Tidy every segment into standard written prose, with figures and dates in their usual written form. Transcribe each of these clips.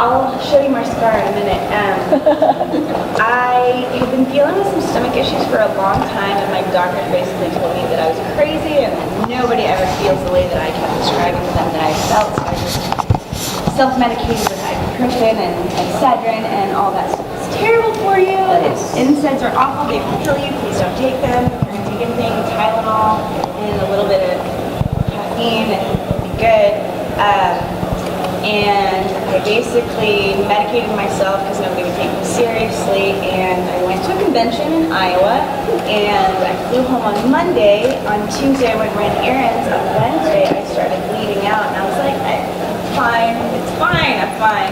I'll show you my scar in a minute. I have been dealing with some stomach issues for a long time, and my doctor basically told me that I was crazy and that nobody ever feels the way that I kept describing to them that I felt. So I just self-medicated with ibuprofen and Excedrin, and all that stuff is terrible for you. NSAIDs are awful. They will kill you. Please don't take them. If you're going to take anything, Tylenol and a little bit of caffeine, and it'll be good. And I basically medicated myself because nobody would take me seriously, and I went to a convention in Iowa, and I flew home on Monday. On Tuesday, I went and ran errands. On Wednesday, I started bleeding out, and I was like, it's fine, I'm fine.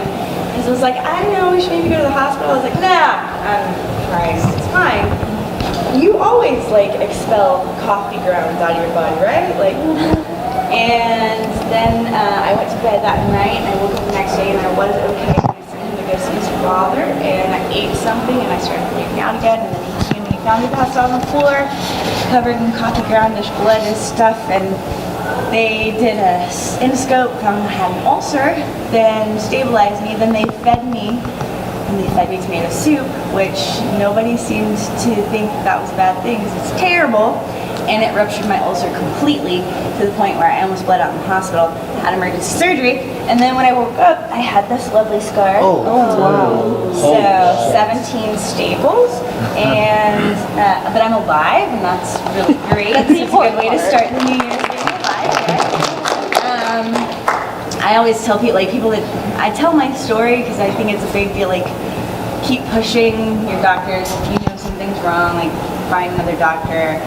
And so it was like, I don't know, we should maybe go to the hospital. I was like, nah, Christ, it's fine. You always like expel coffee grounds out of your body, right? Like. And then I went to bed that night, and I woke up the next day, and I was okay. And I sent him to go see his father, and I ate something, and I started bleeding out again. And then he came and he found me passed out on the floor, covered in coffee groundish blood and stuff. And they did a endoscope, found I had an ulcer, then stabilized me. Then they fed me, and they fed me tomato soup, which nobody seemed to think that was a bad thing, because it's terrible. And it ruptured my ulcer completely to the point where I almost bled out in the hospital, had emergency surgery, and then when I woke up, I had this lovely scar. Oh wow. So 17 staples, and but I'm alive, and that's really great. It's a good way to start the new year, being alive, right? I always tell people, I tell my story because I think it's a big deal, keep pushing your doctors if you know something's wrong, find another doctor.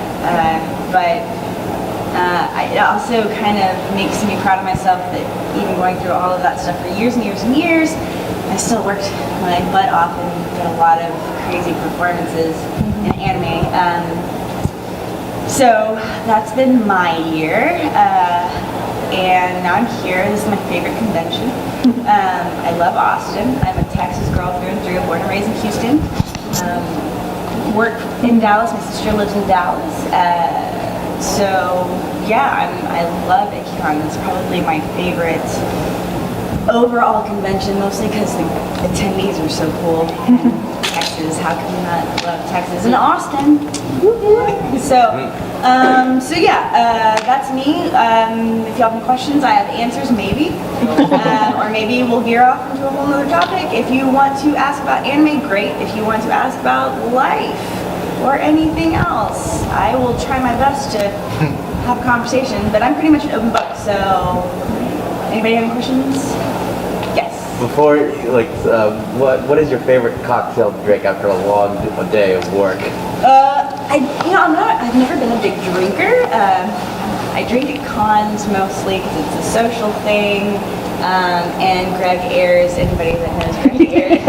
It also kind of makes me proud of myself that even going through all of that stuff for years and years and years, I still worked my butt off and did a lot of crazy performances in anime. So that's been my year, and now I'm here. This is my favorite convention. I love Austin. I'm a Texas girl through and through, born and raised in Houston. Work in Dallas. My sister lives in Dallas. So yeah, I love Ikkicon. It's probably my favorite overall convention, mostly because the attendees are so cool. And Texas, how can we not love Texas and Austin? So yeah, that's me. If you have any questions, I have answers, maybe. Or maybe we'll veer off into a whole other topic. If you want to ask about anime, great. If you want to ask about life or anything else, I will try my best to have a conversation. But I'm pretty much an open book, so anybody have any questions? Yes. Before, what is your favorite cocktail to drink after a long day of work? I've never been a big drinker. I drink at cons mostly because it's a social thing. And Greg Ayres, anybody that knows Greg Ayres,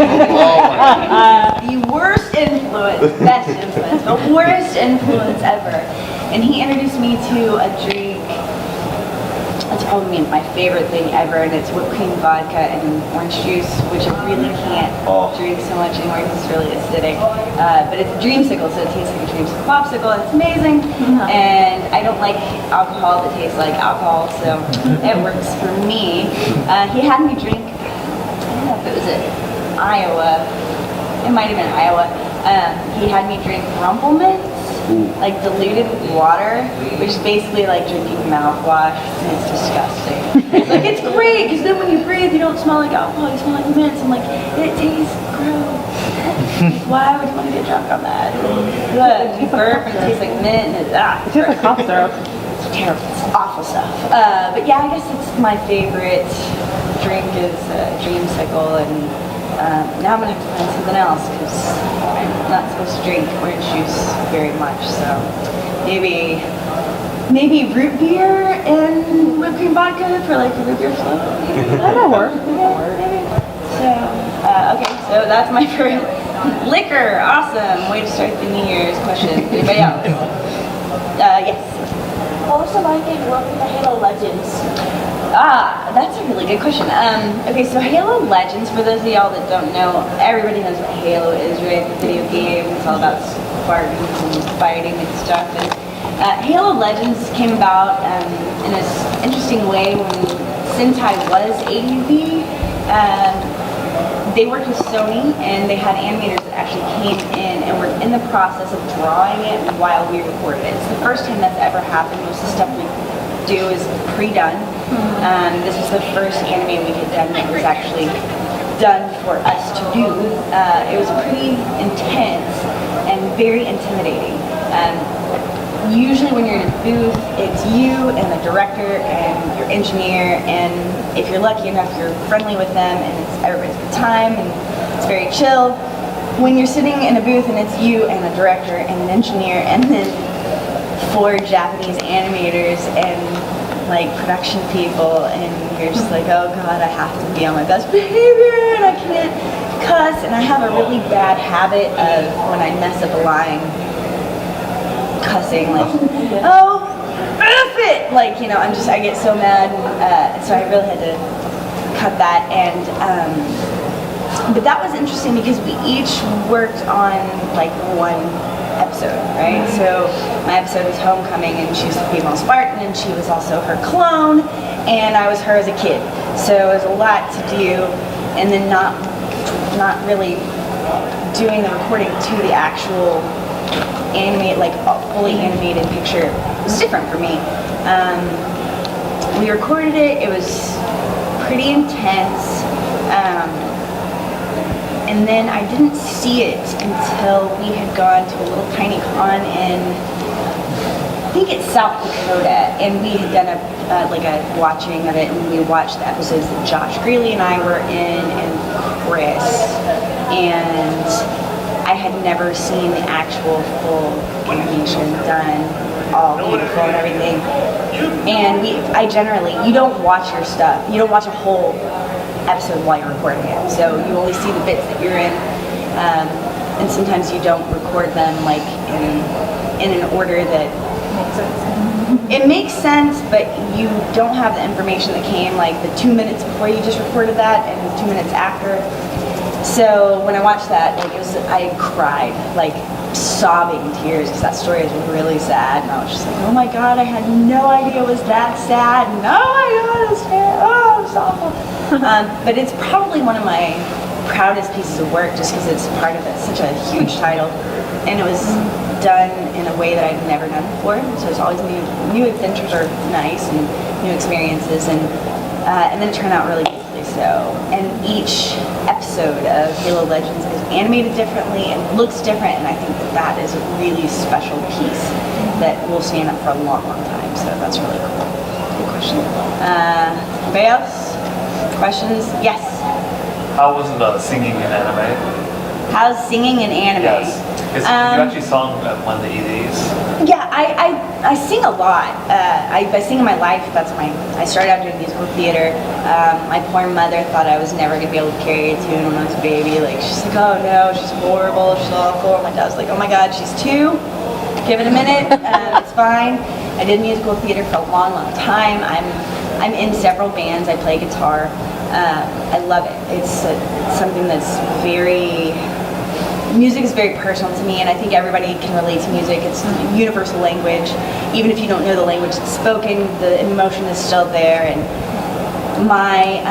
the worst influence, best influence, the worst influence ever. And he introduced me to a drink. That's probably my favorite thing ever, and it's whipped cream vodka and orange juice, which I really can't drink so much anymore because it's really acidic. But it's a dreamsicle, so it tastes like a dreamsicle popsicle, and it's amazing. And I don't like alcohol that tastes like alcohol, so it works for me. He had me drink, I don't know if it was in Iowa, it might have been Iowa. He had me drink Rumplemans. Diluted water, which is basically like drinking mouthwash, and it's disgusting. It's great, because then when you breathe, you don't smell like alcohol, you smell like mints. I'm like, it tastes gross. Why would you want to get drunk on that? You burp and it tastes like mint, and it tastes like cough syrup. It's terrible, it's awful stuff. But yeah, I guess it's my favorite drink is Dreamsicle, and now I'm going to have to find something else, because I'm not supposed to drink orange juice very much, so maybe root beer and whipped cream vodka for a root beer float. That'll work. So, okay, so that's my favorite. Liquor, awesome. Way to start the New Year's question. Anybody else? Yes. What was it like working for Halo Legends? That's a really good question. Okay, so Halo Legends, for those of y'all that don't know, everybody knows what Halo is, right? The video game. It's all about Spartans and fighting and stuff. And Halo Legends came about in this interesting way when Sentai was AUV. they worked with Sony, and they had animators that actually came in and were in the process of drawing it while we recorded it. It's the first time that's ever happened. Most of the stuff we do is pre-done. This was the first anime we had done that was actually done for us to do. It was pretty intense and very intimidating. Usually when you're in a booth, it's you and the director and your engineer, and if you're lucky enough, you're friendly with them, and it's everybody's good time, and it's very chill. When you're sitting in a booth and it's you and a director and an engineer, and then 4 Japanese animators and like production people, and you're just like, oh god, I have to be on my best behavior, and I can't cuss, and I have a really bad habit of when I mess up a line, cussing, like, oh, F it! Like, you know, I get so mad, so I really had to cut that, and, but that was interesting because we each worked on, like, one episode, right? So, my episode was Homecoming, and she was the female Spartan, and she was also her clone, and I was her as a kid. So, it was a lot to do, and then not really doing the recording to the actual animate, like a fully animated picture. It was different for me. We recorded it. It was pretty intense. And then I didn't see it until we had gone to a little tiny con in, I think it's South Dakota, and we had done a watching of it, and we watched the episodes that Josh Greeley and I were in, and Chris, and I had never seen the actual full animation done, all beautiful and everything. And you don't watch your stuff. You don't watch a whole episode while you're recording it. So you only see the bits that you're in, and sometimes you don't record them like in an order that makes sense. It makes sense, but you don't have the information that came like the 2 minutes before you just recorded that and 2 minutes after. So when I watched that, like I cried, like sobbing tears, because that story is really sad, and I was just like, oh my god, I had no idea it was that sad, and oh my god, it's terrible, oh, it's awful. But it's probably one of my proudest pieces of work, just because it's part of such a huge title, and it was done in a way that I'd never done before, so it's always new adventures are nice, and new experiences, and then it turned out really beautifully so. And each episode of Halo Legends is animated differently and looks different, and I think that is a really special piece that will stand up for a long, long time, so that's really cool. Good question. Anybody else? Questions? Yes? How was the singing in anime? How's singing in anime? Yes. You actually sung at one of the EDs. Yeah, I sing a lot. I sing in my life. I started out doing musical theater. My poor mother thought I was never gonna be able to carry a tune when I was a baby. Like, she's like, oh no, she's horrible, she's awful. My dad was like, oh my god, she's 2. Give it a minute, it's fine. I did musical theater for a long, long time. I'm in several bands. I play guitar. I love it. It's something that's music is very personal to me, and I think everybody can relate to music. It's a universal language. Even if you don't know the language that's spoken, the emotion is still there. And my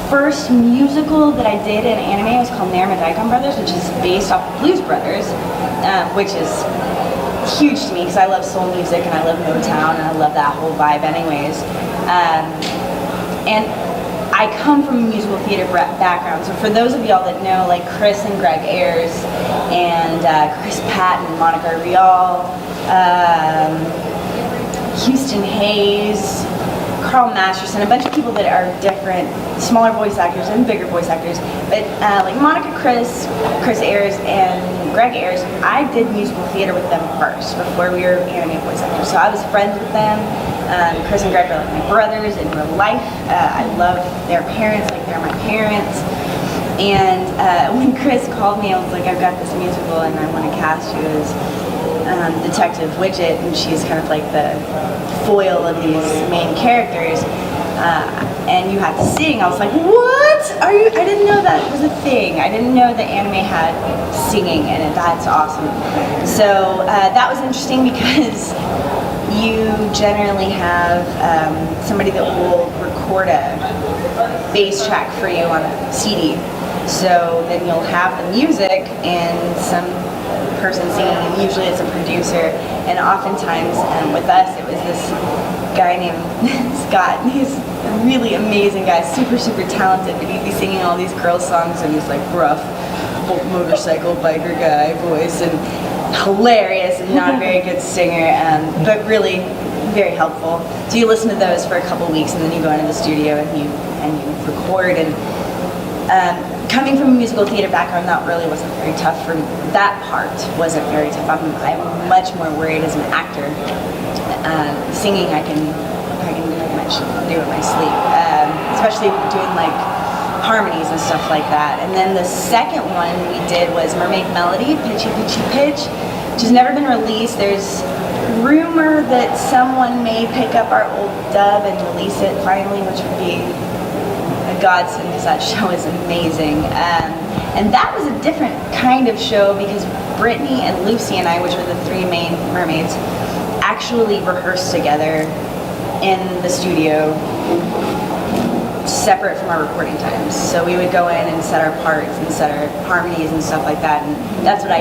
first musical that I did in anime was called Ikicon Brothers, which is based off of Blues Brothers, which is huge to me because I love soul music and I love Motown and I love that whole vibe anyways. And I come from a musical theater background, so for those of y'all that know, like Chris and Greg Ayers, and Chris Patton, Monica Rial, Houston Hayes, Carl Masterson, a bunch of people that are different, smaller voice actors and bigger voice actors, but like Monica, Chris Ayers, and Greg Ayers, I did musical theater with them first, before we were anime voice actors, so I was friends with them. Chris and Greg are like my brothers in real life. I love their parents like they're my parents. And when Chris called me, I was like, I've got this musical and I want to cast you as Detective Widget, and she's kind of like the foil of these main characters. And you have to sing. I was like, what? I didn't know that was a thing. I didn't know that anime had singing in it. That's awesome. So that was interesting because you generally have somebody that will record a bass track for you on a CD, So then you'll have the music and some person singing, and usually it's a producer. And oftentimes with us, it was this guy named Scott. He's a really amazing guy, super, super talented, but he'd be singing all these girl songs and he's like rough motorcycle biker guy voice and hilarious and not a very good singer, but really very helpful. So you listen to those for a couple weeks and then you go into the studio and you record. And coming from a musical theater background, that really wasn't very tough for me. That part wasn't very tough. I'm much more worried as an actor. Singing, I can pretty much do in my sleep, especially doing like harmonies and stuff like that. And then the second one we did was Mermaid Melody, Pitchy Pitchy Pitch, which has never been released. There's rumor that someone may pick up our old dub and release it finally, which would be a godsend because that show is amazing. And that was a different kind of show because Brittany and Lucy and I, which were the three main mermaids, actually rehearsed together in the studio, separate from our recording times. So we would go in and set our parts and set our harmonies and stuff like that. And that's what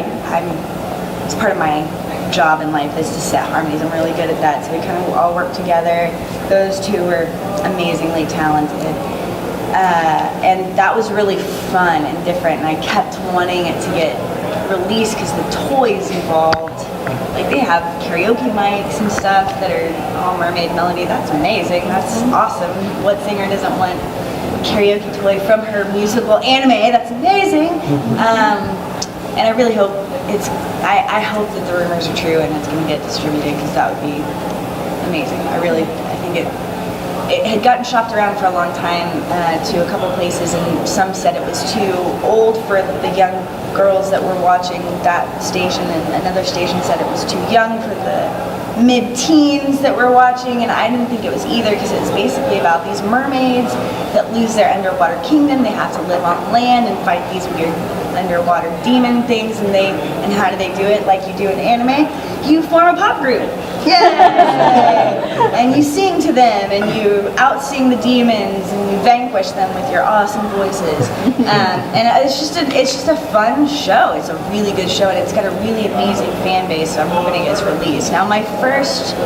it's part of my job in life is to set harmonies. I'm really good at that. So we kind of all work together. Those two were amazingly talented. And that was really fun and different. And I kept wanting it to get released because the toys involved, like they have karaoke mics and stuff that are all Mermaid Melody. That's amazing. That's awesome. What singer doesn't want a karaoke toy from her musical anime? That's amazing. And I really hope I hope that the rumors are true and it's going to get distributed because that would be amazing. I think it had gotten shopped around for a long time to a couple places, and some said it was too old for the young girls that were watching that station, and another station said it was too young for the mid-teens that were watching, and I didn't think it was either because it's basically about these mermaids that lose their underwater kingdom. They have to live on land and fight these weird underwater demon things, and how do they do it? Like you do in anime, you form a pop group. Yay! And you sing to them, and you out-sing the demons, and you vanquish them with your awesome voices. And it's just a fun show. It's a really good show, and it's got a really amazing fan base, so I'm hoping it gets released. Now, my first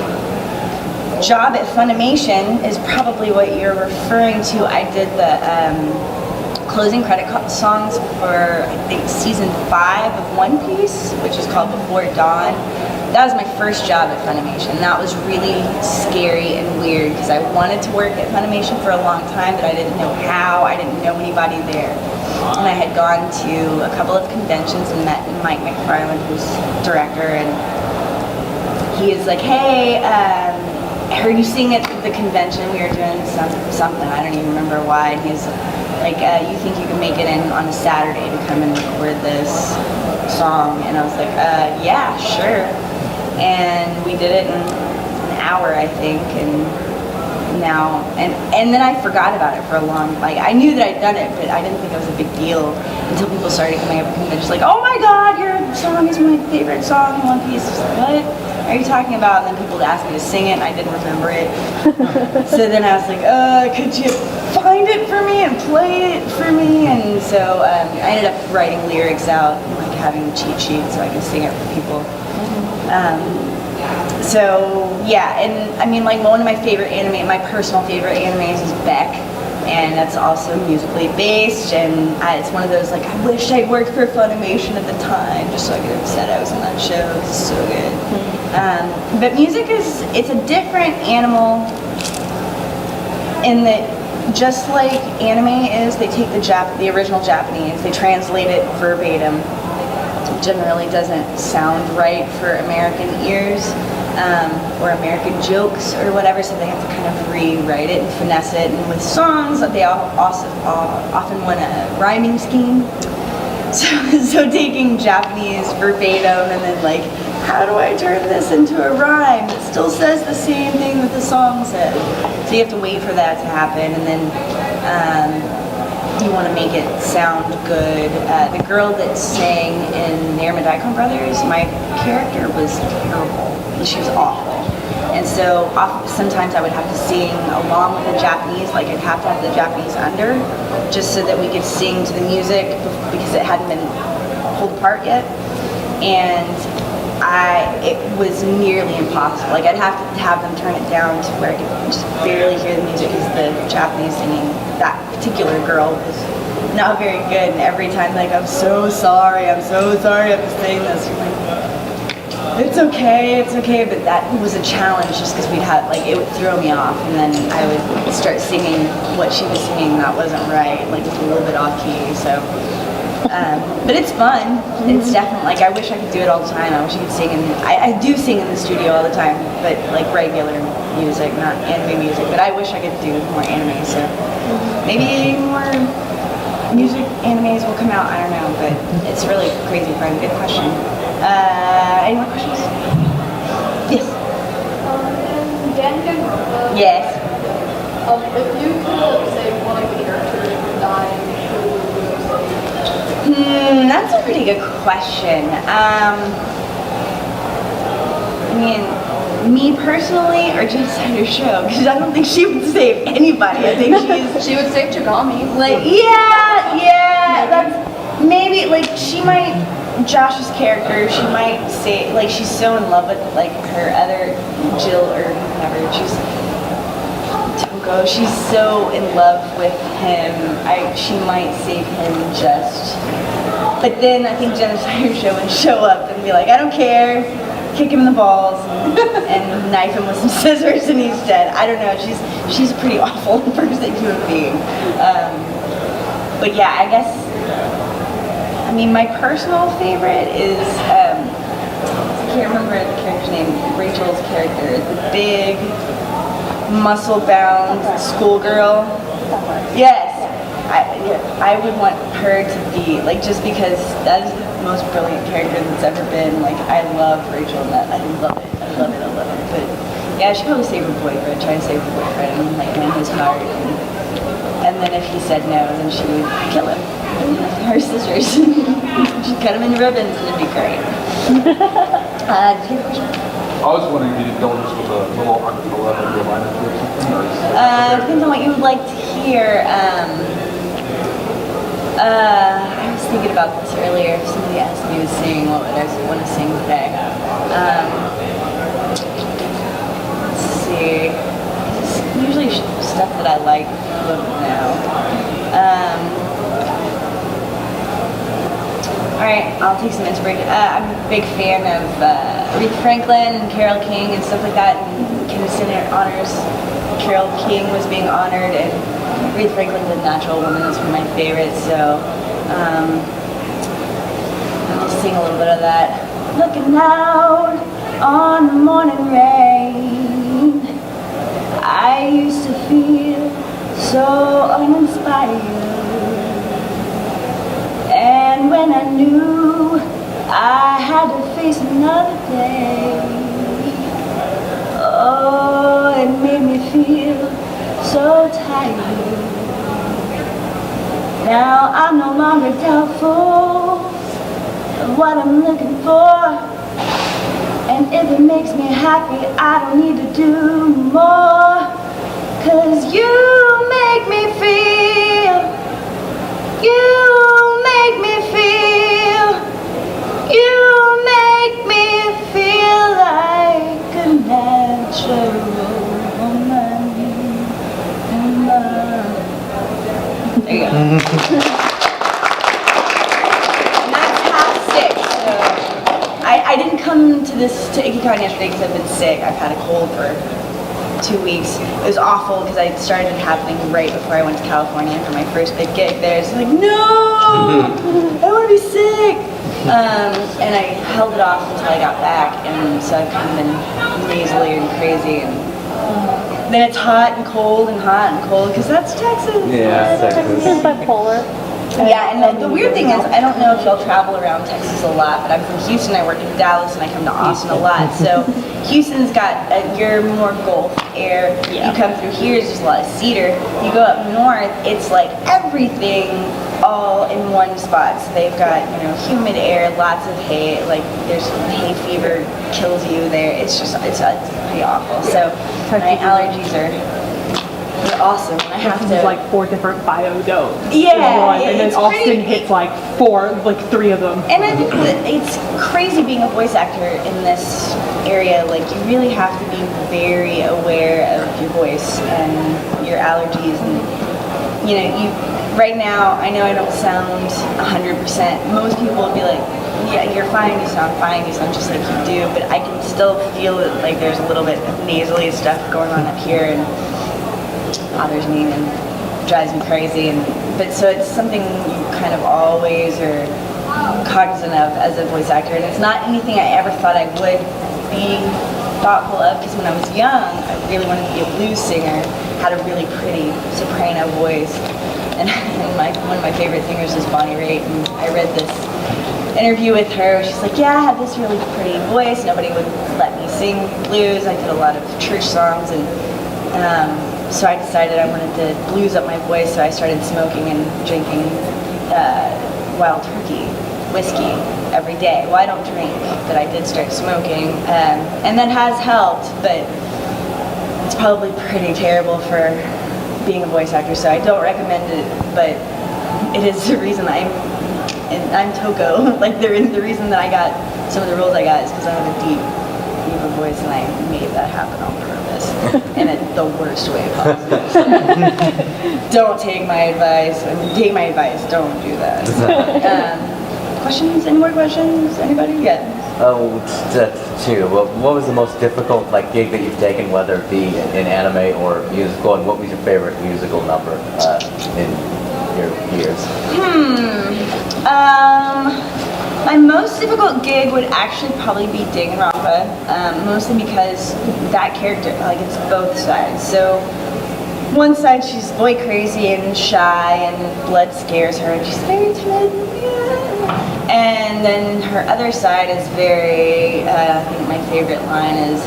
job at Funimation is probably what you're referring to. I did the closing credit songs for, I think, season 5 of One Piece, which is called Before Dawn. That was my first job at Funimation. That was really scary and weird because I wanted to work at Funimation for a long time, but I didn't know how. I didn't know anybody there. And I had gone to a couple of conventions and met Mike McFarland, who's director, and he is like, hey, I heard you sing at the convention. We were doing something. I don't even remember why. And he's like, you think you can make it in on a Saturday to come and record this song? And I was like, yeah, sure. And we did it in an hour, I think, and then I forgot about it for a long, like, I knew that I'd done it, but I didn't think it was a big deal until people started coming up to me and just like, oh my god, your song is my favorite song in One Piece. I was like, what are you talking about? And then people would ask me to sing it, and I didn't remember it. So then I was like, could you find it for me and play it for me? And so I ended up writing lyrics out and like having a cheat sheet so I could sing it for people. So yeah, and I mean, like, one of my favorite my personal favorite animes is Beck, and that's also musically based, and it's one of those, like, I wish I'd worked for Funimation at the time just so I could have said I was in that show. It's so good. But music it's a different animal in that, just like anime is, they take the original Japanese, they translate it verbatim. It generally doesn't sound right for American ears, or American jokes or whatever, so they have to kind of rewrite it and finesse it. And with songs, they also often want a rhyming scheme. So taking Japanese verbatim and then, like, how do I turn this into a rhyme that still says the same thing that the song said? So you have to wait for that to happen, and then you want to make it sound good. The girl that sang in Nair Daikon Brothers, my character was terrible. She was awful. And so sometimes I would have to sing along with the Japanese, like I'd have to have the Japanese under, just so that we could sing to the music because it hadn't been pulled apart yet. And it was nearly impossible. Like I'd have to have them turn it down to where I could just barely hear the music because the Japanese singing, that particular girl was not very good. And every time like, I'm so sorry I have to sing this. I'm like, it's okay, but that was a challenge just because it would throw me off, and then I would start singing what she was singing that wasn't right, like just a little bit off key, so. But it's fun. It's definitely, I wish I could do it all the time. I wish I could sing, I do sing in the studio all the time, but like regular music, not anime music, but I wish I could do more anime, so maybe more music animes will come out, I don't know, but it's really crazy fun. Good question. Any more questions? Yes. In Danganronpa, Yes. if you could say one character dying, who would you say? That's a pretty good question. I mean, me personally, or just her show? Because I don't think she would save anybody. I think She would save Chagami. like, yeah, that's maybe like she might. Josh's character, she might say, like, she's so in love with, like, her other Jill, or whatever, she's so in love with him, she might save him just, but then I think Genocider Show would show up and be like, I don't care, kick him in the balls, and knife him with some scissors, and he's dead. I don't know, she's a pretty awful person, human being. But yeah, I guess, I mean, my personal favorite is, I can't remember the character's name, Rachel's character, the big, muscle-bound schoolgirl. Yes, I would want her to be, like, just because that is the most brilliant character that's ever been. Like, I love Rachel and that, I love it. But yeah, she'd probably save her boyfriend, try to save her boyfriend, and, like, win his heart. And then if he said no, then she would kill him. Her scissors. She'd cut him into ribbons and it'd be great. Do you have a question? I was wondering if you could indulge us with a little acapella of your line or something, or Depends on what you would like to hear. I was thinking about this earlier. If somebody asked me to sing, what would I want to sing today? Let's see. It's usually stuff that I like now. Alright, I'll take some inspiration. I'm a big fan of Aretha Franklin and Carole King and stuff like that. And Kennedy Center honors. Carole King was being honored, and Aretha Franklin did Natural Woman. That's one of my favorites. So I'll just sing a little bit of that. Looking out on the morning rain, I used to feel so uninspired. And when I knew I had to face another day, oh, it made me feel so tired. Now I'm no longer doubtful of what I'm looking for. And if it makes me happy, I don't need to do more. 'Cause you make me feel, you make me feel, you make me feel like a natural woman. There you go. And that's half sick, so I didn't come to Ikkicon yesterday because I've been sick. I've had a cold for 2 weeks. It was awful because it started happening right before I went to California for my first big gig there. It's like, no, I want to be sick. And I held it off until I got back, and so I've kind of been nasally and crazy. And then it's hot and cold because that's Texas. Yeah, Texas. It's bipolar. Yeah, and the weird thing is, I don't know if y'all travel around Texas a lot, but I'm from Houston, I work in Dallas, and I come to Austin a lot. So Houston's got, you're more Gulf air. Yeah. You come through here, it's just a lot of cedar. You go up north, it's like everything all in one spot. So they've got, humid air, lots of hay, like there's hay fever kills you there. It's pretty awful. So my allergies they're awesome. And I have This is to, like 4 different biodomes. Yeah, in one, and then it's Austin pretty- hits like 3 of them. and I think that it's crazy being a voice actor in this area. Like you really have to be very aware of your voice and your allergies, and you. Right now, I know I don't sound 100%. Most people will be like, yeah, you're fine, you sound fine, you sound just like you do, but I can still feel that like there's a little bit of nasally stuff going on up here and bothers me and drives me crazy. But so it's something you kind of always are cognizant of as a voice actor, and it's not anything I ever thought I would be thoughtful of, because when I was young, I really wanted to be a blues singer, had a really pretty soprano voice. And one of my favorite singers is Bonnie Raitt, and I read this interview with her. She's like, yeah, I had this really pretty voice. Nobody would let me sing blues. I did a lot of church songs, and so I decided I wanted to blues up my voice, so I started smoking and drinking wild turkey whiskey every day. Well, I don't drink, but I did start smoking, and that has helped, but it's probably pretty terrible for being a voice actor, so I don't recommend it, but it is the reason I'm Toko. Like the reason that I got some of the roles I got is because I have a deeper voice, and I made that happen on purpose in the worst way possible. Don't take my advice. Take my advice. Don't do that. Questions? Any more questions? Anybody? Yeah. Oh, two. What was the most difficult gig that you've taken, whether it be in anime or musical, and what was your favorite musical number in your years? My most difficult gig would actually probably be Danganronpa, mostly because that character, it's both sides. So one side, she's boy crazy and shy, and blood scares her, and she's very timid. And then her other side is very, I think my favorite line is,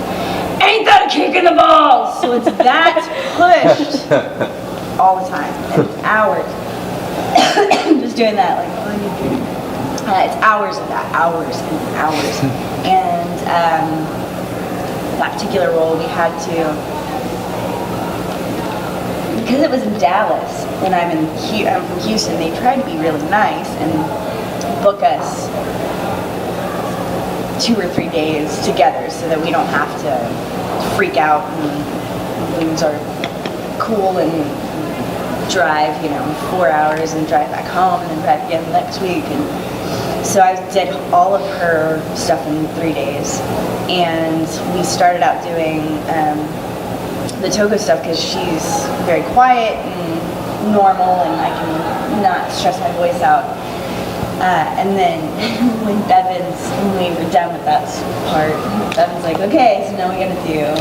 ain't that a kick in the balls? So it's that pushed all the time, and hours. Just doing that, it's hours of that, hours and hours. And that particular role, we had to, because it was in Dallas, and I'm from Houston, they tried to be really nice and book us 2 or 3 days together so that we don't have to freak out and lose our cool and drive, 4 hours and drive back home and then drive again the next week. And so I did all of her stuff in 3 days, and we started out doing the Toko stuff because she's very quiet and normal, and I can not stress my voice out. And then when we were done with that part, Bevan's like, okay, so now we gotta do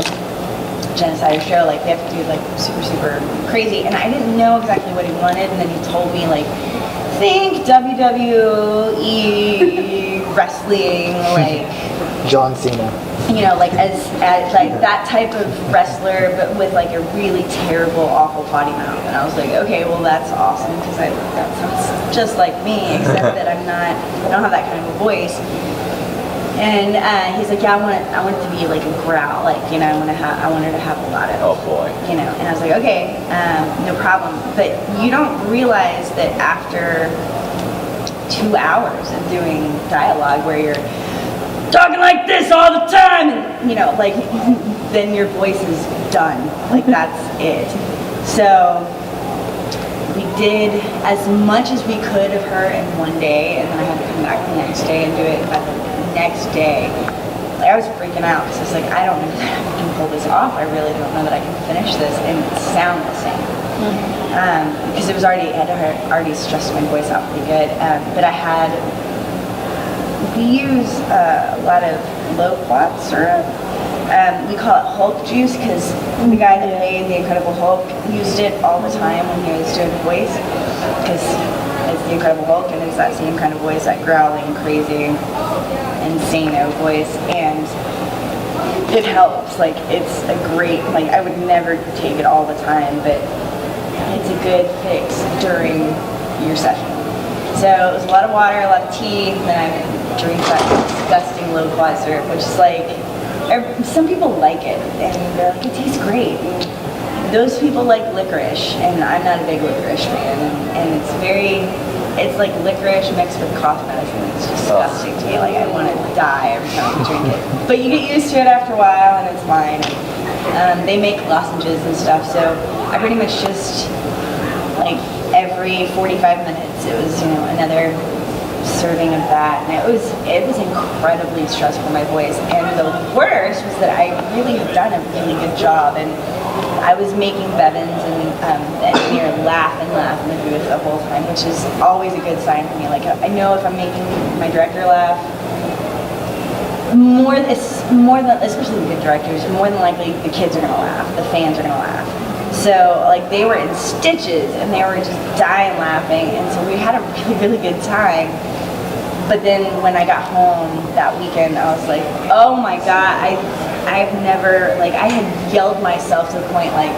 genocide show, we have to do super, super crazy. And I didn't know exactly what he wanted, and then he told me think WWE wrestling, John Cena. as that type of wrestler, but with a really terrible, awful potty mouth. And I was like, okay, well that's awesome, because that sounds just like me, except that I don't have that kind of a voice. And he's like, yeah, I want it to be a growl, I want her to have a lot of, Oh boy. And I was like, okay, no problem. But you don't realize that after 2 hours of doing dialogue where you're talking like this all the time, and then your voice is done. That's it. So we did as much as we could of her in one day, and then I had to come back the next day and do it at the next day. I was freaking out because I was like, I don't know that I can pull this off. I really don't know that I can finish this and sound the same. Because it was already stressed my voice out pretty good. But we use a lot of low-plot syrup. We call it Hulk juice because the guy that played the Incredible Hulk used it all the time when he was doing voice, because it's the Incredible Hulk and it's that same kind of voice, that growling, crazy, insane-o voice, and it helps. It's a great, I would never take it all the time, but it's a good fix during your session. So it was a lot of water, a lot of tea, and then I would drink that disgusting low-quad syrup, which is like, some people like it, and they're like, it tastes great. And those people like licorice, and I'm not a big licorice fan, and it's like licorice mixed with cough medicine. It's disgusting to me. Like, I want to die every time I drink it. But you get used to it after a while, and it's fine. They make lozenges and stuff, so I pretty much just, like, every 45 minutes, it was, another serving of that, and it was incredibly stressful for my voice. And the worst was that I really had done a really good job, and I was making Bevins and the engineer laugh in the booth the whole time, which is always a good sign for me. Like, I know if I'm making my director laugh, it's more than, especially the good directors, more than likely the kids are gonna laugh, the fans are gonna laugh. So, like, they were in stitches and they were just dying laughing, and so we had a really, really good time. But then when I got home that weekend, I was like, oh my God, I've never, like, I had yelled myself to the point, like,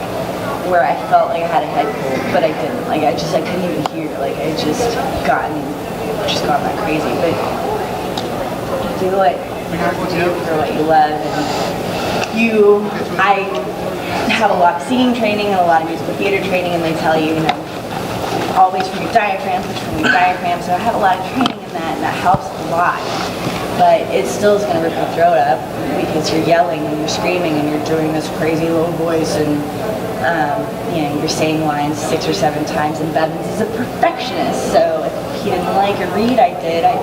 where I felt like I had a head cold, but I didn't. Like, I couldn't even hear. Like, I just gone that crazy. But do what you have to do for what you love. And I have a lot of singing training and a lot of musical theater training, and they tell you, always from your diaphragm, push from your diaphragm. So I have a lot of training in that, and that helps a lot. But it still is going to rip your throat up because you're yelling and you're screaming and you're doing this crazy low voice, and you're saying lines 6 or 7 times. And Bevins is a perfectionist, so if he didn't like a read I did it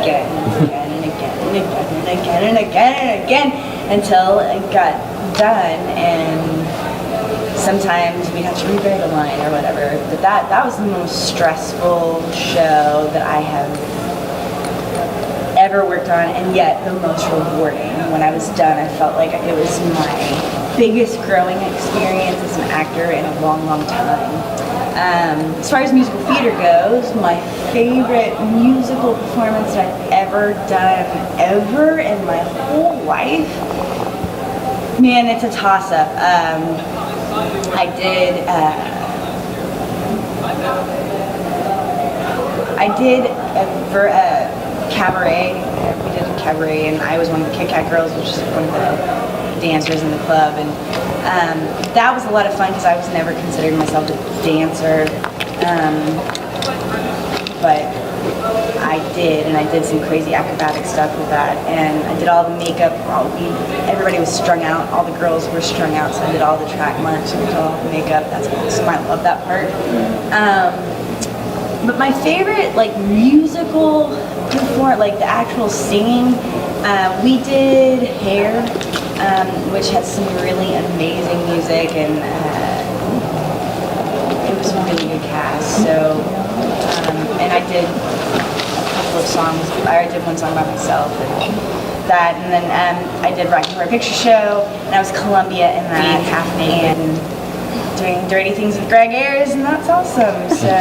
again and again and again and again and again and again and again until it got done. And sometimes we'd have to rewrite a line or whatever. But that was the most stressful show that I have ever worked on, and yet the most rewarding. When I was done, I felt like it was my biggest growing experience as an actor in a long, long time. As far as musical theater goes, my favorite musical performance that I've ever done, ever in my whole life, man, it's a toss-up. I did a cabaret. We did a cabaret, and I was one of the Kit Kat girls, which is one of the dancers in the club. And that was a lot of fun because I was never considered myself a dancer, but I did, and I did some crazy acrobatic stuff with that. And I did all the makeup. Everybody was strung out. All the girls were strung out, so I did all the track marks and did all the makeup. That's awesome. I love that part. But my favorite, like, musical performance, like the actual singing, we did Hair, which has some really amazing music, and it was a really good cast. So, and I did a couple of songs. I did one song by myself, and that, and then I did Rocky Horror Picture Show, and I was Columbia in that, and doing Dirty Things with Greg Ayers, and that's awesome. So,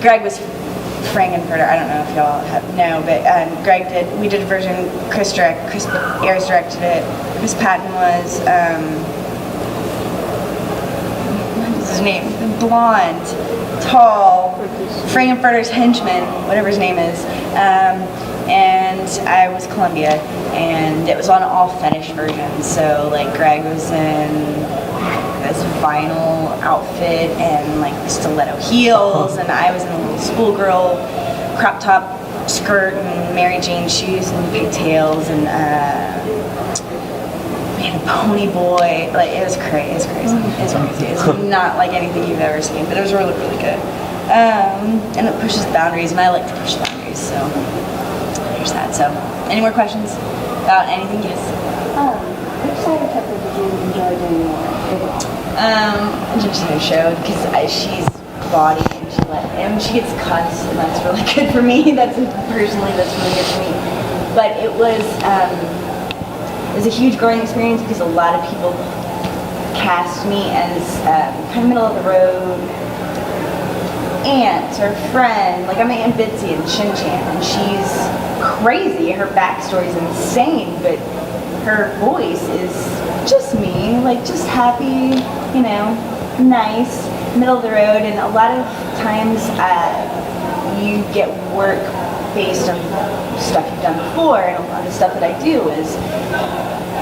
Greg was Frankenfurter. I don't know if y'all know, but Greg we did a version. Chris Ayers directed it. Chris Patton was, what is his name? Blonde, tall, Frankenfurter's henchman, whatever his name is. And I was Columbia, and it was on all fetish versions. So, like, Greg was in this vinyl outfit and like stiletto heels, and I was in a little schoolgirl crop top skirt and Mary Jane shoes and pigtails, and we had a pony boy. Like, it was crazy. It's crazy. It's not like anything you've ever seen, but it was really, really good. And it pushes boundaries, and I like to push boundaries. So there's that. So, any more questions about anything? Yes. Which side of Pepper did you enjoy doing more? Just her show, because she's body, and she gets cuts, and that's really good for me. That's really good for me. But it was a huge growing experience because a lot of people cast me as kind of middle of the road aunt or friend. Like, I'm Aunt Bitsy in Shin Chan, and she's crazy. Her backstory is insane, but her voice is just me, like, just happy, nice. middle of the road, and a lot of times you get work based on stuff you've done before, and a lot of stuff that I do is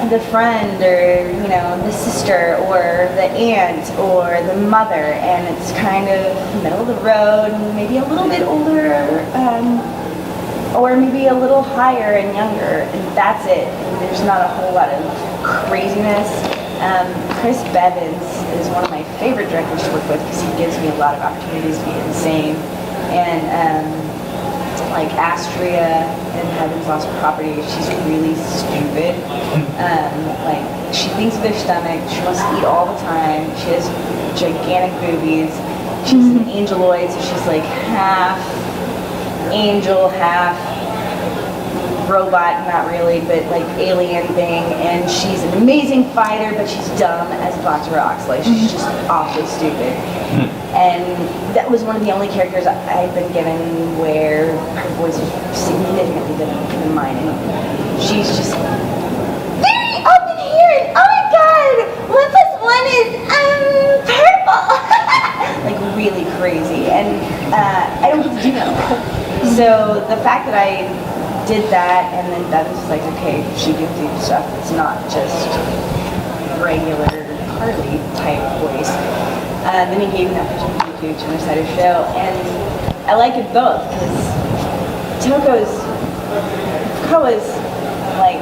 the friend or, you know, the sister or the aunt or the mother, and it's kind of middle of the road, maybe a little bit older, or maybe a little higher and younger, and that's it. And there's not a whole lot of craziness. Chris Bevins is one of my favorite directors to work with because he gives me a lot of opportunities to be insane. And like Astria in Heaven's Lost Property, she's really stupid. Like, she thinks of their stomach, she wants to eat all the time, she has gigantic boobies, she's an angeloid, so she's like half angel, half robot, not really, but like alien thing, and she's an amazing fighter, but she's dumb as a box of rocks. Like, she's just awfully stupid. And that was one of the only characters I've been given where her voice was significantly different than mine, and she's just very up in here, and oh my god, 1+1 is purple. Like, really crazy, and I don't get to do that. So the fact that I did that, and then that was like, okay, she can do stuff that's not just regular Carli type voice. Then he gave me the opportunity to do Genocide Show, and I like it both because Toko's like,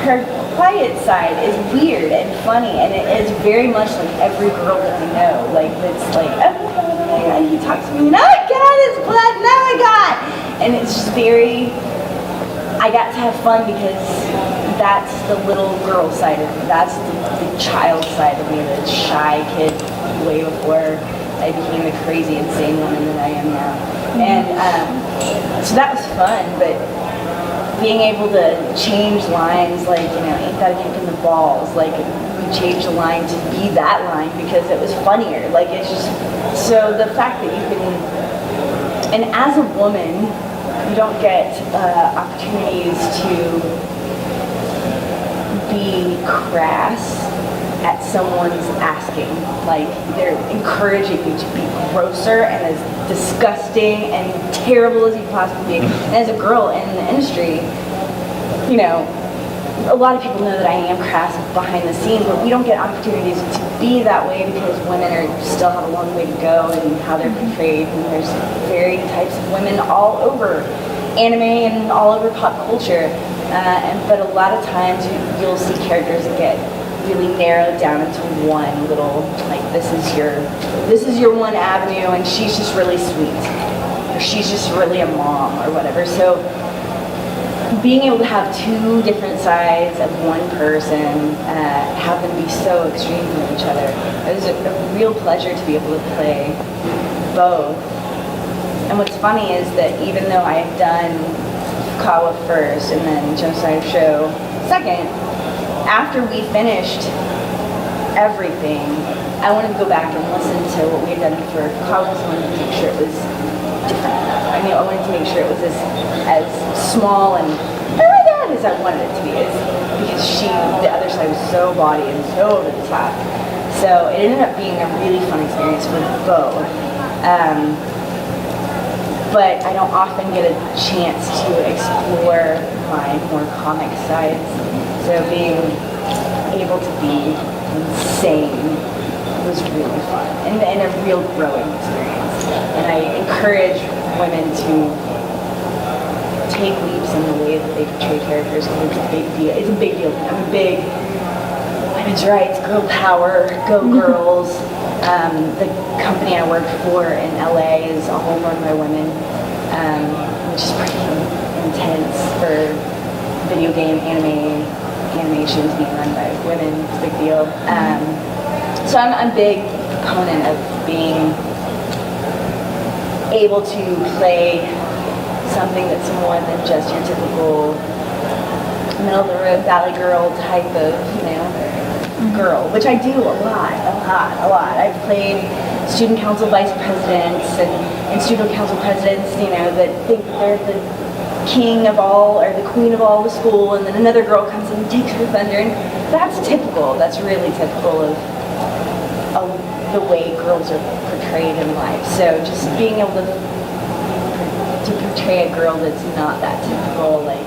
her quiet side is weird and funny, and it is very much like every girl that I know. Like, it's like, oh, he talks to me, and oh my god, it's blood, and oh my god, and it's just very. I got to have fun because that's the little girl side of me. That's the child side of me, the shy kid way before I became the crazy, insane woman that I am now. And so that was fun, but being able to change lines, like, you know, ain't that a kick in the balls, like, we changed the line to be that line because it was funnier. Like, it's just, so the fact that you can, and as a woman, you don't get opportunities to be crass at someone's asking. Like, they're encouraging you to be grosser and as disgusting and terrible as you possibly be. And as a girl in the industry, you know, a lot of people know that I am crass behind the scenes, but we don't get opportunities to be that way because women still have a long way to go in how they're portrayed, and there's varied types of women all over anime and all over pop culture. But a lot of times you'll see characters that get really narrowed down into one little, like, this is your one avenue, and she's just really sweet, or she's just really a mom, or whatever. So being able to have two different sides of one person, have them be so extreme from each other, it was a real pleasure to be able to play both. And what's funny is that even though I had done Kawa first and then Genocide Show second, after we finished everything, I wanted to go back and listen to what we had done for Kawa. I wanted to make sure it was different enough. I mean, I wanted to make sure it was as small and oh my god as I wanted it to be, because the other side was so bawdy and so over the top. So it ended up being a really fun experience for both. But I don't often get a chance to explore my more comic sides. So being able to be insane was really fun and a real growing experience. And I encourage women to take leaps in the way that they portray characters, because it's a big deal. It's a big deal. I'm a big women's rights, girl power, go girls. The company I work for in LA is all run by women, which is pretty intense for video game animations being run by women. It's a big deal. So I'm a big proponent of being able to play something that's more than just your typical middle of the road valley girl type of, you know, girl, which I do a lot. I've played student council vice presidents and student council presidents, you know, that think they're the king of all or the queen of all the school, and then another girl comes in and takes her thunder, and that's typical. That's really typical of the way girls are portrayed in life. So just being able to portray a girl that's not that typical, like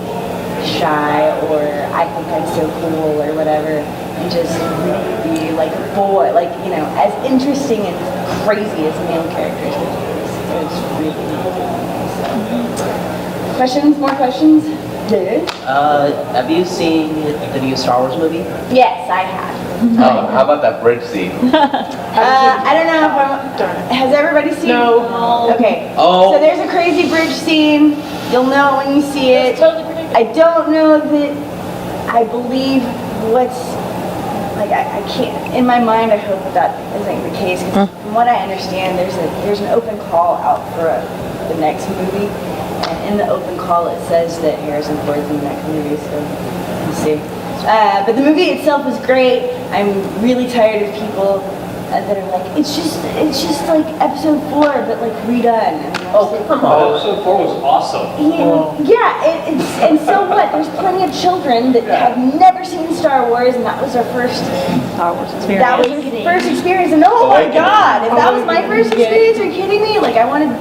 shy or I think I'm so cool or whatever, and just really be like a boy, like, you know, as interesting and crazy as male characters. It's really, really nice. Questions? More questions? Dude? Have you seen the new Star Wars movie? Yes, I have. Oh, how about that bridge scene? I don't know if I'm. Has everybody seen? No. Okay. Oh. So there's a crazy bridge scene. You'll know when you see it. I don't know that. I believe what's like. I can't. In my mind, I hope that isn't the case. Because from what I understand, there's an open call out for the next movie. And in the open call, it says that Harrison Ford's in the next movie. So we'll see. But the movie itself was great. I'm really tired of people that are like, it's just like episode 4, but like redone. Oh, come on. Episode 4 was awesome. Yeah, it's and so what? There's plenty of children that have never seen Star Wars, and that was our first Star Wars experience. That was our first experience, and oh my god, if that was my first experience, are you kidding me? Like I wanted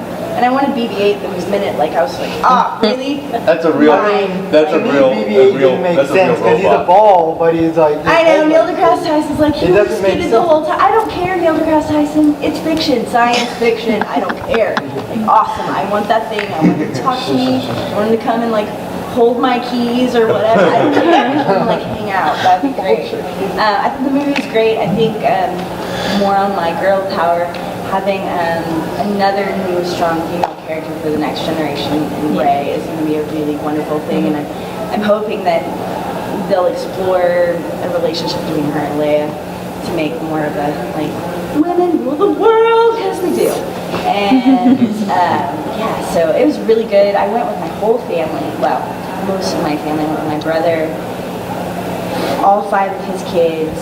BB-8 the minute, like I was like, really? That's a real, that's a real, BB-8 didn't make that's a sense real because he's a robot. ball, but he's like. I know, Neil deGrasse Tyson's like, he It was doesn't make skated the sense. whole time. I don't care, Neil deGrasse Tyson. It's fiction, science fiction. I don't care. Like, awesome. I want that thing. I want him to talk to me. I want him to come and like hold my keys or whatever. I don't care. Come and like hang out. That'd be great. I think the movie is great. I think more on my girl power, having another new strong female character for the next generation in Rey is going to be a really wonderful thing, and I'm hoping that they'll explore a relationship between her and Leia to make more of a like women rule the world, because we do. And yeah, so it was really good. I went with my whole family. Well, most of my family. I went with my brother, all 5 of his kids,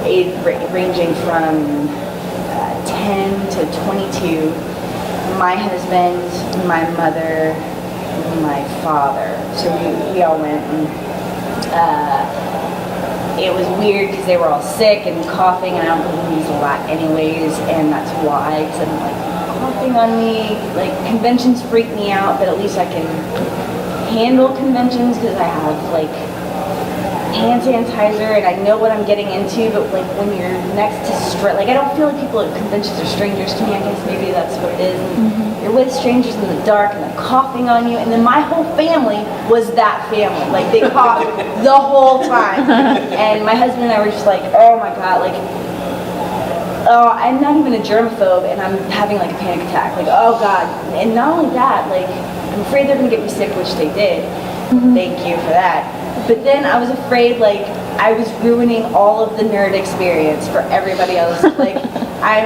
age ranging from 10 to 22. My husband, my mother, my father. So we all went, and it was weird because they were all sick and coughing, and I don't believe a lot anyways, and that's why, because I'm like, coughing on me. Like, conventions freak me out, but at least I can handle conventions because I have like hand sanitizer and I know what I'm getting into, but like when you're next to like I don't feel like people at conventions are strangers to me. I guess maybe that's what it is. And you're with strangers in the dark and they're coughing on you, and then my whole family was that family. Like they coughed the whole time, and my husband and I were just like, oh my god, like, oh, I'm not even a germaphobe and I'm having like a panic attack. Like, oh god. And not only that, like I'm afraid they're gonna get me sick, which they did. Thank you for that. But then I was afraid, like, I was ruining all of the nerd experience for everybody else. Like, I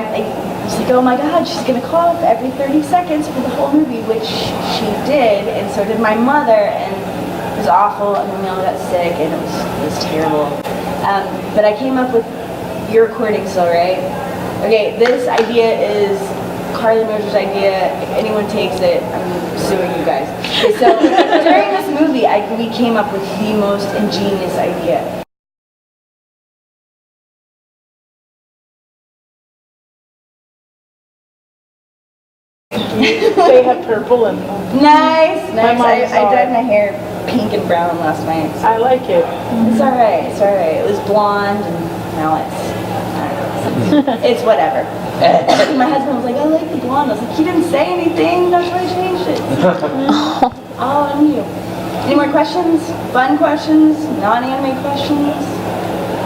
was like, oh my god, she's gonna cough every 30 seconds for the whole movie, which she did, and so did my mother, and it was awful, and then we all got sick, and it was terrible. But I came up with, you're recording still, right? Okay, this idea is Carli Mosier's idea. If anyone takes it, I'm suing you guys. Okay, so during this movie, we came up with the most ingenious idea. They have purple and Nice. My mom I saw dyed it. my hair pink and brown last night. So I like it. it's all right. It's all right. It was blonde, and now it's whatever. My husband was like, I like the blonde. I was like, you didn't say anything. That's why I changed it. All on you. Any more questions? Fun questions? Non-anime questions?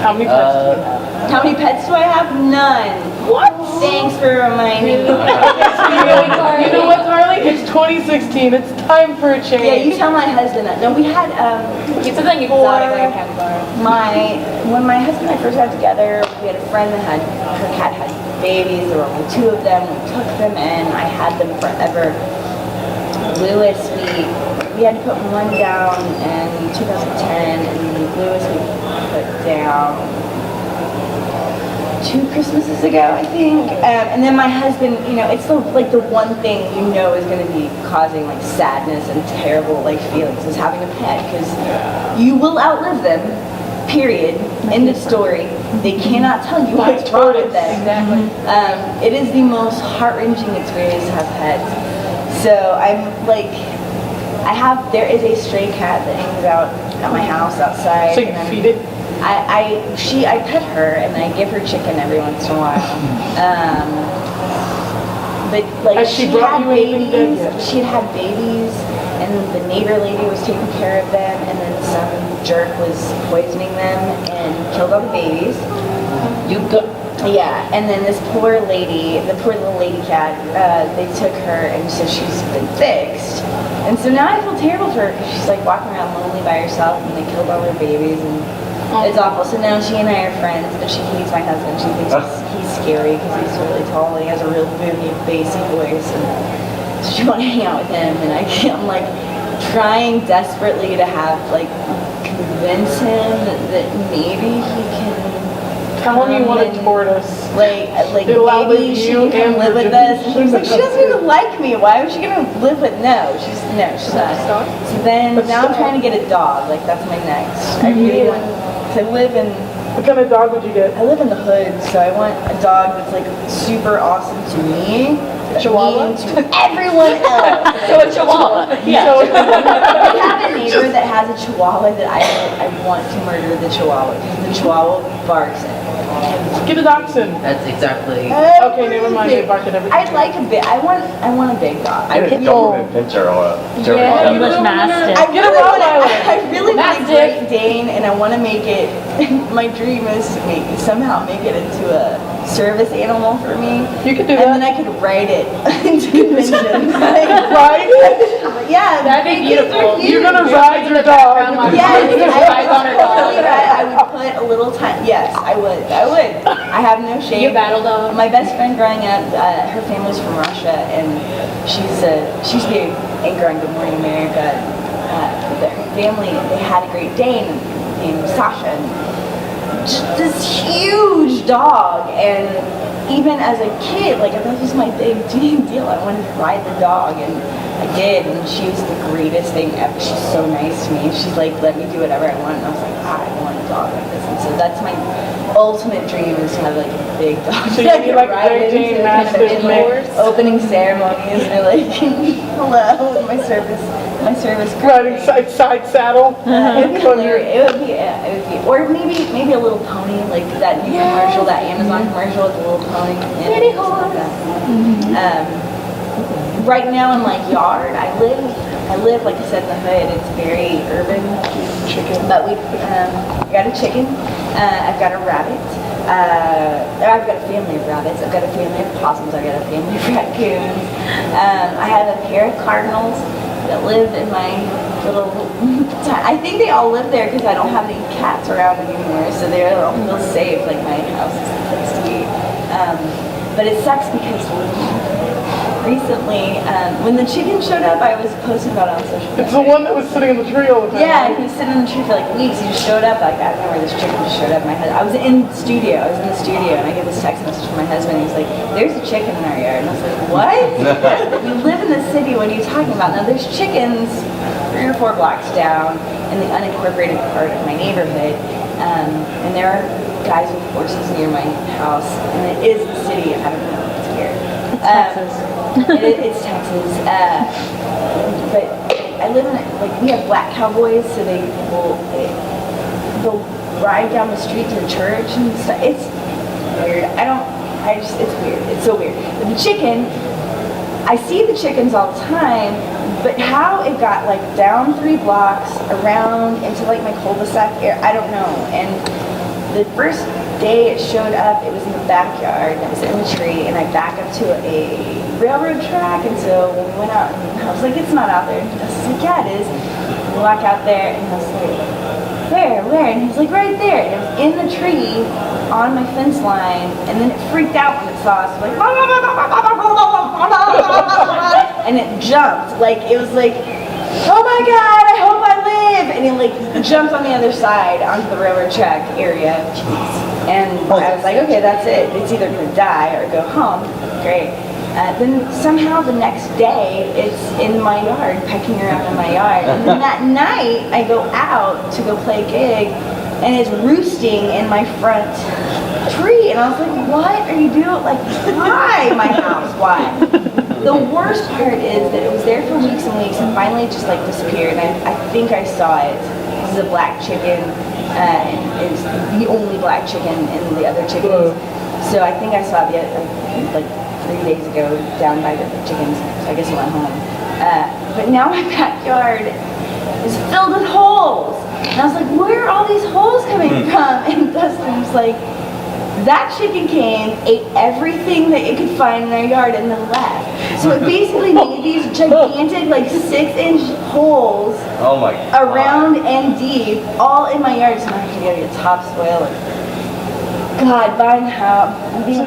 How many pets do you have? How many pets do I have? None. What? Thanks for reminding me. You know what, Carly? It's 2016. It's time for a change. Yeah, you tell my husband that. No, we had when my husband and I first got together, we had a friend that had her cat had babies. There were only 2 of them. We took them in. I had them forever. Lewis, we had to put one down in 2010, and Lewis we put down 2 Christmases ago, I think. And then my husband, you know, it's the one thing you know is going to be causing like sadness and terrible like feelings is having a pet, because you will outlive them. Period. End of story. They cannot tell you what's wrong with them. Exactly. It is the most heart-wrenching experience to have pets. So I'm like, there is a stray cat that hangs out at my house outside. So you and feed it? I pet her and I give her chicken every once in a while. But like Has she brought had you anything good babies, yet? she had babies, and the neighbor lady was taking care of them, and then some jerk was poisoning them and killed all the babies. You go. Yeah, and then this poor lady, the poor little lady cat, they took her, and so she's been fixed. And so now I feel terrible for her because she's like walking around lonely by herself, and they killed all her babies, and it's awful. So now she and I are friends, but she hates my husband. She thinks he's scary because he's really tall and he has a real booming, bassy voice, and so she wants to hang out with him. And I'm like trying desperately to convince him that maybe he can. Tell him you want a and, tortoise. Like It'll outlive maybe she you can come and live your with us. And she's like, she generation. doesn't even like me. Why was she gonna live with? No, she's not. So then now I'm trying to get a dog. Like that's my next. I really want to live in. What kind of dog would you get? I live in the hood, so I want a dog that's like super awesome to me. Chihuahua? mean to everyone else. So a chihuahua. Yeah. So, I have a neighbor that has a chihuahua that I want to murder the chihuahua because the chihuahua barks at me. get a dachshund. That's exactly. Okay, never mind, they bark at everything. I'd like a big. I want a big dog. Get a Doberman Pinscher or a German Yeah, Shepherd. English Mastiff. I Get a really want Rottweiler. I really want a Mastiff. Great Dane, and I want to make it. My dream is to somehow make it into a service animal for me. You could do And then that. I could ride it into conventions. Right? Yeah, That'd be big kids are beautiful. huge. You're gonna ride your dog. Yes, Rides on her dog. totally right. I would put a little time. Yes, I would. I have no shame. You battle dog. My best friend growing up, her family's from Russia, and she's the anchor on Good Morning America. Their family, they had a Great Dane named Sasha, and just this huge dog. And even as a kid, like that was my big deal. I wanted to ride the dog, and I did, and she was the greatest thing ever. She's so nice to me. She's like, let me do whatever I want, and I was like, I want a dog like this. And so that's my ultimate dream, is to have like a big dog. So you that I need, could like, a ride Great Dane into Mastiff in my mix. opening ceremonies, and they're like, hello, my service Riding side saddle. it would be hilarious. It would be, or maybe a little pony, like that new commercial, that Amazon commercial with the little pony. Pretty horse. Right now in my yard, I live like I said in the hood. It's very urban. Chicken. But we got a chicken. I've got a rabbit. I've got a family of rabbits. I've got a family of possums. I've got a family of raccoons. I have a pair of cardinals that live in my little. I think they all live there because I don't have any cats around anymore, so they don't feel safe. Like my house is the place to be. But it sucks because recently, when the chicken showed up, I was posting about it on social media. It's the one that was sitting in the tree all the time. Yeah, he was sitting in the tree for like weeks. He just showed up. Like I don't know where this chicken just showed up. I was in the studio. and I get this text message from my husband. He's like, "There's a chicken in our yard." And I was like, "What? We live in the city. What are you talking about?" Now there's chickens 3 or 4 blocks down in the unincorporated part of my neighborhood, and there are guys with horses near my house. And it is the city. I don't know. It's weird. Texas. It's Texas. But I live in we have black cowboys, so they'll ride down the street to the church and stuff. It's weird. It's weird. It's so weird. But the chicken, I see the chickens all the time, but how it got down 3 blocks around into my cul-de-sac area, I don't know. And the first day it showed up, it was in the backyard, and it was in the tree, and I back up to a railroad track, and so when we went out, and I was like, it's not out there. And I was like, yeah, it is. We walk out there, and I was like, where? And he's like, right there. And it was in the tree on my fence line, and then it freaked out when it saw us, like, and it jumped. It was like, oh my God, I hope I live. And it jumped on the other side onto the railroad track area. And I was like, okay, that's it. It's either going to die or go home. Great. Then somehow the next day, it's in my yard, pecking around in my yard. And then that night, I go out to go play a gig, and it's roosting in my front tree. And I was like, what are you doing? Like, why my house? Why? The worst part is that it was there for weeks and weeks and finally it just like disappeared. And I think I saw it. This is a black chicken, and it's the only black chicken in the other chickens. So I think I saw it like 3 days ago down by the chickens. So I guess I went home. But now my backyard is filled with holes. And I was like, where are all these holes coming from? And Dustin was like, that chicken came, ate everything that it could find in our yard, and then left. So it basically made these gigantic, like 6-inch holes Oh my God. around and deep, all in my yard. So now I have to go get topsoil. God, buying how being